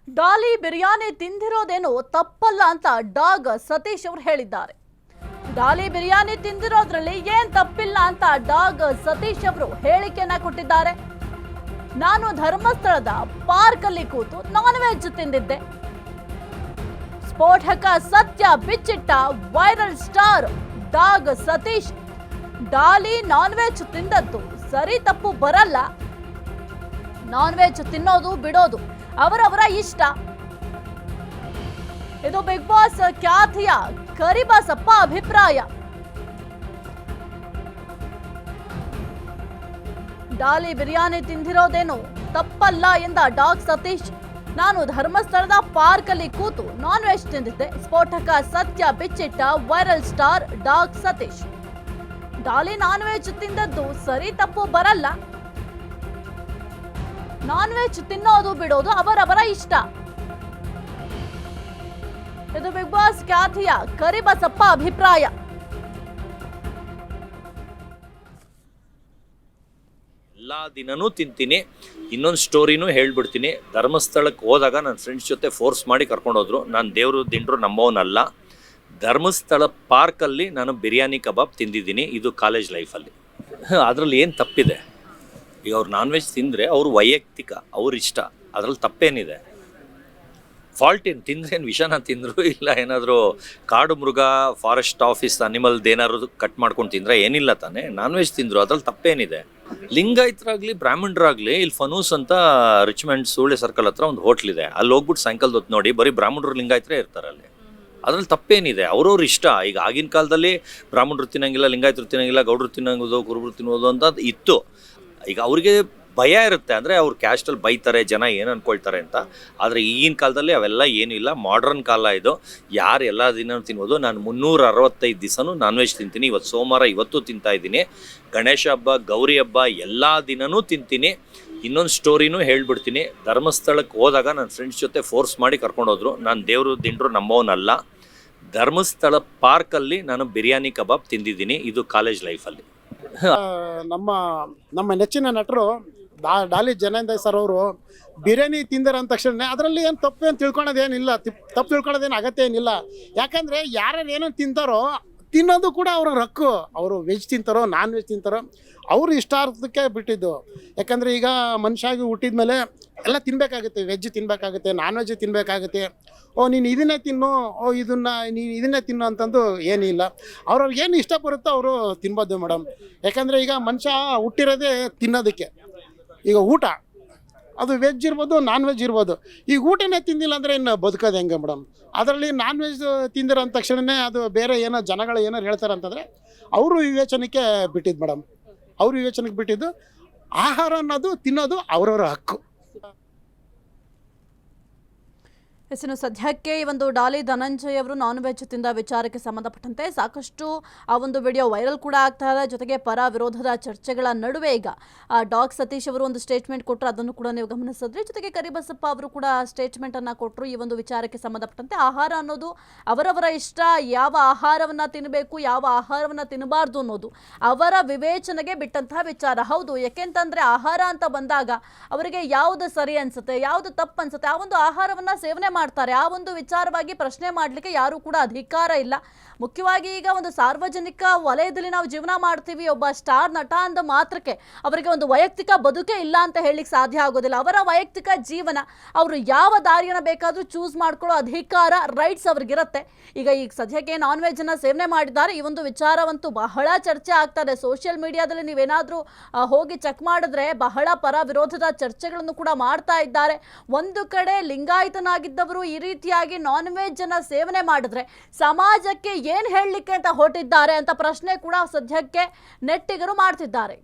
ಡಾಲಿ ಬಿರಿಯಾನಿ ತಿಂದಿರೋದೇನೋ ತಪ್ಪಲ್ಲ ಅಂತ ಡಾಗ್ ಸತೀಶ್ ಅವರು ಹೇಳಿದ್ದಾರೆ. ಡಾಲಿ ಬಿರಿಯಾನಿ ತಿಂದಿರೋದ್ರಲ್ಲಿ ಏನ್ ತಪ್ಪಿಲ್ಲ ಅಂತ ಡಾಗ್ ಸತೀಶ್ ಅವರು ಹೇಳಿಕೆಯನ್ನ ಕೊಟ್ಟಿದ್ದಾರೆ. ನಾನು ಧರ್ಮಸ್ಥಳದ ಪಾರ್ಕ್ ಅಲ್ಲಿ ಕೂತು ನಾನ್ ವೆಜ್ ತಿಂದಿದ್ದೆ. ಸ್ಫೋಟಕ ಸತ್ಯ ಬಿಚ್ಚಿಟ್ಟ viral star dog Satish. Dolly non veg ತಿಂದದ್ದು ಸರಿ ತಪ್ಪು ಬರಲ್ಲ. ನಾನ್ ವೆಜ್ ತಿನ್ನೋದು ಬಿಡೋದು ಅವರವರ ಇಷ್ಟ. ಇದು ಬಿಗ್ ಬಾಸ್ ಖ್ಯಾತಿಯ ಕರಿಬಸಪ್ಪ ಅಭಿಪ್ರಾಯ. ಡಾಲಿ ಬಿರಿಯಾನಿ ತಿಂದಿರೋದೇನು ತಪ್ಪಲ್ಲ ಎಂದ ಡಾಗ್ ಸತೀಶ್. ನಾನು ಧರ್ಮಸ್ಥಳದ ಪಾರ್ಕ್ ಅಲ್ಲಿ ಕೂತು ನಾನ್ ವೆಜ್ ತಿಂದಿದ್ದೆ. ಸ್ಫೋಟಕ ಸತ್ಯ ಬಿಚ್ಚಿಟ್ಟ viral star dog Satish. Dolly non veg ತಿಂದದ್ದು ಸರಿ ತಪ್ಪು ಬರಲ್ಲ. ನಾನ್ ವೆಜ್ ತಿನ್ನೋದು ಬಿಡೋದು ಅವರವರ ಇಷ್ಟ. ಇದು ಬಿಗ್ ಬಾಸ್ ಖ್ಯಾತಿಯ ಕರಿಬಸಪ್ಪ ಅಭಿಪ್ರಾಯ. ಎಲ್ಲ ದಿನನೂ ತಿಂತೀನಿ. ಇನ್ನೊಂದು ಸ್ಟೋರಿನೂ ಹೇಳ್ಬಿಡ್ತೀನಿ. ಧರ್ಮಸ್ಥಳಕ್ಕೆ ಹೋದಾಗ ನನ್ನ ಫ್ರೆಂಡ್ಸ್ ಜೊತೆ ಫೋರ್ಸ್ ಮಾಡಿ ಕರ್ಕೊಂಡೋದ್ರು. ನಾನು ದೇವರು ದಿಂಡ್ರು ನಮ್ಮವನಲ್ಲ. ಧರ್ಮಸ್ಥಳ ಪಾರ್ಕಲ್ಲಿ ನಾನು ಬಿರಿಯಾನಿ ಕಬಾಬ್ ತಿಂದಿದ್ದೀನಿ. ಇದು ಕಾಲೇಜ್ ಲೈಫಲ್ಲಿ. ಅದರಲ್ಲಿ ಏನು ತಪ್ಪಿದೆ? ಈಗ ಅವ್ರು ನಾನ್ ವೆಜ್ ತಿಂದರೆ ಅವ್ರು ವೈಯಕ್ತಿಕ, ಅವ್ರ ಇಷ್ಟ. ಅದರಲ್ಲಿ ತಪ್ಪೇನಿದೆ? ಫಾಲ್ಟ್ ಏನು? ತಿಂದ್ರೇನು ವಿಷನ ತಿಂದರು ಇಲ್ಲ ಏನಾದರೂ ಕಾಡು ಮೃಗ ಫಾರೆಸ್ಟ್ ಆಫೀಸ್ ಅನಿಮಲ್ದು ಏನಾದ್ರು ಕಟ್ ಮಾಡ್ಕೊಂಡು ತಿಂದರೆ ಏನಿಲ್ಲ ತಾನೇ. ನಾನ್ ವೆಜ್ ತಿಂದರು, ಅದ್ರಲ್ಲಿ ತಪ್ಪೇನಿದೆ? ಲಿಂಗಾಯತರಾಗಲಿ ಬ್ರಾಹ್ಮಣರಾಗಲಿ ಇಲ್ಲಿ ಫನೂಸ್ ಅಂತ ರಿಚ್ಮೆಂಟ್ ಸೂಳೆ ಸರ್ಕಲ್ ಹತ್ರ ಒಂದು ಹೋಟ್ಲಿದೆ. ಅಲ್ಲಿ ಹೋಗ್ಬಿಟ್ಟು ಸಾಯಂಕಾಲದ ಹೊತ್ತು ನೋಡಿ ಬರೀ ಬ್ರಾಹ್ಮಣರು ಲಿಂಗಾಯತರೇ ಇರ್ತಾರೆ ಅಲ್ಲಿ. ಅದ್ರಲ್ಲಿ ತಪ್ಪೇನಿದೆ? ಅವ್ರವ್ರ ಇಷ್ಟ. ಈಗ ಆಗಿನ ಕಾಲದಲ್ಲಿ ಬ್ರಾಹ್ಮಣರು ತಿನ್ನಂಗಿಲ್ಲ, ಲಿಂಗಾಯತರು ತಿನ್ನಂಗಿಲ್ಲ, ಗೌಡರು ತಿನ್ನೋದು, ಕುರುಬರು ತಿನ್ನೋದು ಅಂತ ಇತ್ತು. ಈಗ ಅವ್ರಿಗೆ ಭಯ ಇರುತ್ತೆ, ಅಂದರೆ ಅವ್ರು ಕ್ಯಾಸ್ಟಲ್ಲಿ ಬೈತಾರೆ, ಜನ ಏನು ಅಂದ್ಕೊಳ್ತಾರೆ ಅಂತ. ಆದರೆ ಈಗಿನ ಕಾಲದಲ್ಲಿ ಅವೆಲ್ಲ ಏನೂ ಇಲ್ಲ. ಮಾಡ್ರನ್ ಕಾಲ ಇದು. ಯಾರು ಎಲ್ಲ ದಿನ ತಿನ್ಬೋದು. ನಾನು 365 ದಿವಸನೂ ನಾನ್ ವೆಜ್ ತಿಂತೀನಿ. ಇವತ್ತು ಸೋಮವಾರ, ಇವತ್ತು ತಿಂತಾಯಿದ್ದೀನಿ. ಗಣೇಶ ಹಬ್ಬ, ಗೌರಿ ಹಬ್ಬ ಎಲ್ಲ ದಿನವೂ ತಿಂತೀನಿ. ಇನ್ನೊಂದು ಸ್ಟೋರಿನೂ ಹೇಳ್ಬಿಡ್ತೀನಿ. ಧರ್ಮಸ್ಥಳಕ್ಕೆ ಹೋದಾಗ ನನ್ನ ಫ್ರೆಂಡ್ಸ್ ಜೊತೆ ಫೋರ್ಸ್ ಮಾಡಿ ಕರ್ಕೊಂಡೋದ್ರು. ನಾನು ದೇವರು ದಿಂಡ್ರು ನಮ್ಮವನಲ್ಲ. ಧರ್ಮಸ್ಥಳ ಪಾರ್ಕಲ್ಲಿ ನಾನು ಬಿರಿಯಾನಿ ಕಬಾಬ್ ತಿಂದಿದ್ದೀನಿ. ಇದು ಕಾಲೇಜ್ ಲೈಫಲ್ಲಿ. ನಮ್ಮ ನೆಚ್ಚಿನ ನಟರು ಡಾಲಿ ಜನಾರ್ದನ್ ಸರ್ ಅವರು ಬಿರಿಯಾನಿ ತಿಂದಾರ ಅಂದ ತಕ್ಷಣ ಅದರಲ್ಲಿ ಏನು ತಪ್ಪು ಅಂತ ತಿಳ್ಕೊಳೋದೇನಿಲ್ಲ. ತಪ್ಪು ತಿಳ್ಕೊಳ್ಳೋದೇನು ಅಗತ್ಯ ಏನಿಲ್ಲ. ಯಾಕಂದರೆ ಯಾರ್ಯಾರು ಏನೇನು ತಿಂತಾರೋ ತಿನ್ನೋದು ಕೂಡ ಅವ್ರ ಹಕ್ಕು. ಅವರು ವೆಜ್ ತಿಂತಾರೋ ನಾನ್ ವೆಜ್ ತಿಂತಾರೋ ಅವರು ಇಷ್ಟಾರ್ಥಕ್ಕೆ ಬಿಟ್ಟಿದ್ದು. ಯಾಕಂದರೆ ಈಗ ಮನುಷ್ಯಾಗಿ ಹುಟ್ಟಿದ ಮೇಲೆ ಎಲ್ಲ ತಿನ್ನಬೇಕಾಗುತ್ತೆ. Veg ತಿನ್ನಬೇಕಾಗುತ್ತೆ, non veg ತಿನ್ನಬೇಕಾಗುತ್ತೆ. ನೀನು ಇದನ್ನೇ ತಿನ್ನು, ನೀನು ಇದನ್ನೇ ತಿನ್ನು ಅಂತಂದು ಏನಿಲ್ಲ. ಅವ್ರವ್ರಿಗೆ ಏನು ಇಷ್ಟ ಬರುತ್ತೋ ಅವರು ತಿನ್ಬೋದು ಮೇಡಮ್. ಯಾಕಂದರೆ ಈಗ ಮನುಷ್ಯ ಹುಟ್ಟಿರೋದೇ ತಿನ್ನೋದಕ್ಕೆ. ಈಗ ಊಟ ಅದು ವೆಜ್ ಇರ್ಬೋದು, ನಾನ್ ವೆಜ್ ಇರ್ಬೋದು. ಈಗ ಊಟನೇ ತಿಂದಿಲ್ಲ ಅಂದರೆ ಇನ್ನು ಬದುಕೋದು ಹೆಂಗೆ ಮೇಡಮ್? ಅದರಲ್ಲಿ ನಾನ್ ವೆಜ್ ತಿಂದಿರೋ ಅಂದ ತಕ್ಷಣವೇ ಅದು ಬೇರೆ ಏನೋ ಜನಗಳು ಏನಾರು ಹೇಳ್ತಾರೆ ಅಂತಂದರೆ ಅವರು ವಿವೇಚನೆಗೆ ಬಿಟ್ಟಿದ್ದು ಮೇಡಮ್. ಅವರು ವಿವೇಚನೆಗೆ ಬಿಟ್ಟಿದ್ದು. ಆಹಾರ ಅನ್ನೋದು ತಿನ್ನೋದು ಅವರವರ ಹಕ್ಕು. ಇನ್ನು ಸದ್ಯಕ್ಕೆ ಈ ಒಂದು ಡಾಲಿ ಧನಂಜಯ್ ಅವರು ನಾನ್ ವೆಜ್ ತಿಂದ ವಿಚಾರಕ್ಕೆ ಸಂಬಂಧಪಟ್ಟಂತೆ ಸಾಕಷ್ಟು ಆ ಒಂದು ವಿಡಿಯೋ ವೈರಲ್ ಕೂಡ ಆಗ್ತಾ ಇದೆ. ಜೊತೆಗೆ ಪರ ವಿರೋಧದ ಚರ್ಚೆಗಳ ನಡುವೆ ಈಗ ಡಾಗ್ ಸತೀಶ್ ಅವರು ಒಂದು ಸ್ಟೇಟ್ಮೆಂಟ್ ಕೊಟ್ಟರು. ಅದನ್ನು ಕೂಡ ನೀವು ಗಮನಿಸಿದ್ರಿ. ಜೊತೆಗೆ ಕರಿಬಸಪ್ಪ ಅವರು ಕೂಡ ಸ್ಟೇಟ್ಮೆಂಟ್ ಅನ್ನ ಕೊಟ್ಟರು. ಈ ಒಂದು ವಿಚಾರಕ್ಕೆ ಸಂಬಂಧಪಟ್ಟಂತೆ ಆಹಾರ ಅನ್ನೋದು ಅವರವರ ಇಷ್ಟ. ಯಾವ ಆಹಾರವನ್ನ ತಿನ್ನಬೇಕು, ಯಾವ ಆಹಾರವನ್ನ ತಿನ್ನಬಾರ್ದು ಅನ್ನೋದು ಅವರ ವಿವೇಚನೆಗೆ ಬಿಟ್ಟಂತಹ ವಿಚಾರ. ಹೌದು, ಯಾಕೆಂತಂದ್ರೆ ಆಹಾರ ಅಂತ ಬಂದಾಗ ಅವರಿಗೆ ಯಾವುದು ಸರಿ ಅನ್ಸುತ್ತೆ, ಯಾವುದು ತಪ್ಪು ಅನ್ಸುತ್ತೆ, ಆ ಒಂದು ಆಹಾರವನ್ನ ಸೇವನೆ ಮಾಡ್ತಾರೆ. ಆ ಒಂದು ವಿಚಾರವಾಗಿ ಪ್ರಶ್ನೆ ಮಾಡಲಿಕ್ಕೆ ಯಾರು ಕೂಡ ಅಧಿಕಾರ ಇಲ್ಲ. ಮುಖ್ಯವಾಗಿ ಈಗ ಒಂದು ಸಾರ್ವಜನಿಕ ವಲಯದಲ್ಲಿ ನಾವು ಜೀವನ ಮಾಡ್ತೀವಿ. ಒಬ್ಬ ಸ್ಟಾರ್ ನಟ ಅಂದ ಮಾತ್ರಕ್ಕೆ ಅವರಿಗೆ ಒಂದು ವೈಯಕ್ತಿಕ ಬದುಕೇ ಇಲ್ಲ ಅಂತ ಹೇಳಲಿಕ್ಕೆ ಸಾಧ್ಯ ಆಗೋದಿಲ್ಲ. ಅವರ ವೈಯಕ್ತಿಕ ಜೀವನ, ಅವರು ಯಾವ ದಾರಿಯನ್ನು ಬೇಕಾದರೂ ಚೂಸ್ ಮಾಡ್ಕೊಳ್ಳೋ ಅಧಿಕಾರ, ರೈಟ್ಸ್ ಅವ್ರಿಗಿರುತ್ತೆ. ಈಗ ಸದ್ಯಕ್ಕೆ ನಾನ್ ವೆಜ್ ಅನ್ನ ಸೇವನೆ ಮಾಡಿದ್ದಾರೆ. ಈ ಒಂದು ವಿಚಾರವಂತೂ ಬಹಳ ಚರ್ಚೆ ಆಗ್ತಾರೆ ಸೋಷಿಯಲ್ ಮೀಡಿಯಾದಲ್ಲಿ. ನೀವೇನಾದರೂ ಹೋಗಿ ಚೆಕ್ ಮಾಡಿದ್ರೆ ಬಹಳ ಪರ ವಿರೋಧದ ಚರ್ಚೆಗಳನ್ನು ಕೂಡ ಮಾಡ್ತಾ ಇದ್ದಾರೆ. ಒಂದು ಕಡೆ ಲಿಂಗಾಯತನಾಗಿದ್ದವರು ಈ ರೀತಿಯಾಗಿ ನಾನ್ ವೆಜ್ ಅನ್ನ ಸೇವನೆ ಮಾಡಿದ್ರೆ ಸಮಾಜಕ್ಕೆ ಏನ್ ಹೇಳಲಿಕ್ಕೆ ಅಂತ ಹೊರಟಿದ್ದಾರೆ ಅಂತ ಪ್ರಶ್ನೆ ಕೂಡ ಸದ್ಯಕ್ಕೆ ನೆಟ್ಟಿಗರು ಮಾಡ್ತಿದ್ದಾರೆ.